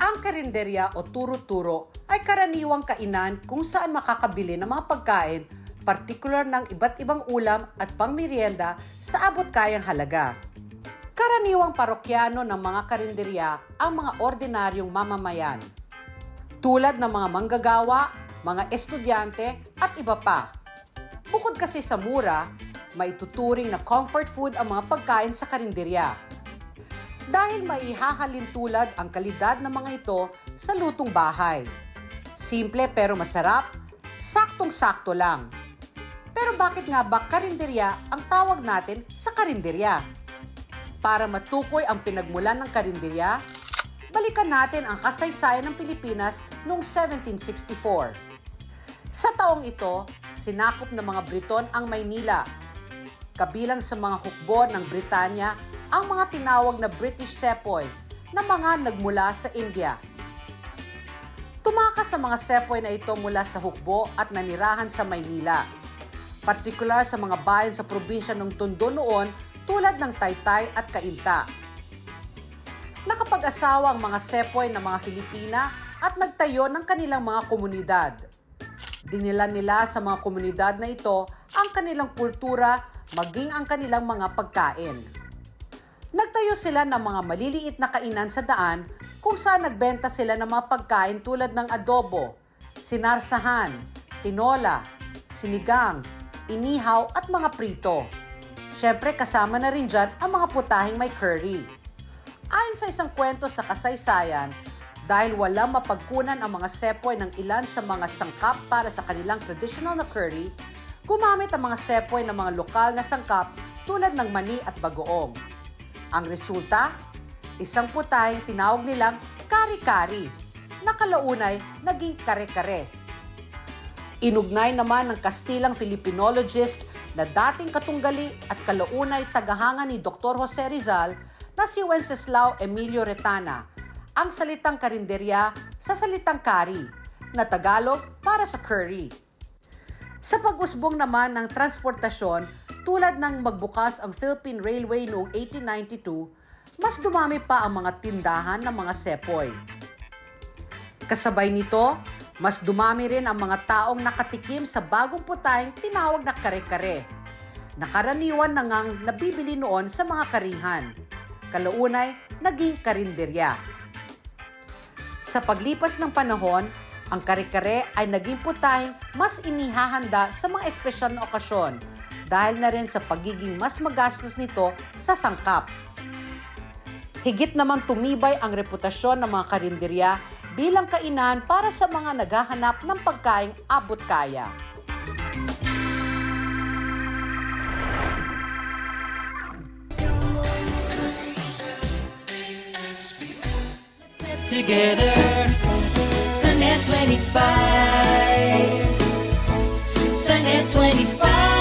Ang karinderya o turo-turo ay karaniwang kainan kung saan makakabili ng mga pagkain, partikular ng iba't ibang ulam at pangmerienda sa abot-kayang halaga. Karaniwang parokyano ng mga karinderya ang mga ordinaryong mamamayan, tulad ng mga manggagawa, mga estudyante at iba pa. Bukod kasi sa mura, maituturing na comfort food ang mga pagkain sa karinderya. Dahil maihahalin tulad ang kalidad ng mga ito sa lutong bahay. Simple pero masarap, saktong-sakto lang. Pero bakit nga ba karinderya ang tawag natin sa karinderya? Para matukoy ang pinagmulan ng karinderya, balikan natin ang kasaysayan ng Pilipinas noong 1764. Sa taong ito, sinakop ng mga Briton ang Maynila. Kabilang sa mga hukbo ng Britanya ang mga tinawag na British Sepoy na mga nagmula sa India. Tumakas sa mga Sepoy na ito mula sa hukbo at nanirahan sa Maynila, partikular sa mga bayan sa probinsya ng Tondo noon tulad ng Taytay at Cainta. Nakapag-asawa ang mga Sepoy ng mga Filipina at nagtayo ng kanilang mga komunidad. Dinila nila sa mga komunidad na ito ang kanilang kultura maging ang kanilang mga pagkain. Nagtayo sila ng mga maliliit na kainan sa daan kung saan nagbenta sila ng mga pagkain tulad ng adobo, sinarsahan, tinola, sinigang, inihaw at mga prito. Siyempre kasama na rin dyan ang mga putahing may curry. Ayon sa isang kwento sa kasaysayan, dahil walang mapagkunan ang mga Sepoy ng ilan sa mga sangkap para sa kanilang traditional na curry, gumamit ang mga Sepoy ng mga lokal na sangkap tulad ng mani at bagoong. Ang resulta, isang putahing tinawag nilang kari-kari, na kalaunay naging kare-kare. Inugnay naman ng Kastilang Filipinologist na dating katunggali at kalaunay tagahanga ni Dr. Jose Rizal na si Wenceslao Emilio Retana, ang salitang karinderya sa salitang kari, na Tagalog para sa curry. Sa pag-usbong naman ng transportasyon, tulad ng magbukas ang Philippine Railway noong 1892, mas dumami pa ang mga tindahan ng mga Sepoy. Kasabay nito, mas dumami rin ang mga taong nakatikim sa bagong putahing tinawag na kare-kare, na karaniwan na ngang nabibili noon sa mga karihan. Kalaunay, naging karinderya. Sa paglipas ng panahon, ang kare-kare ay naging putahing mas inihahanda sa mga espesyal na okasyon dahil na rin sa pagiging mas magastos nito sa sangkap. Higit naman tumibay ang reputasyon ng mga karinderya bilang kainan para sa mga naghahanap ng pagkaing abot-kaya. Together, Sunnet 25, Sunnet 25.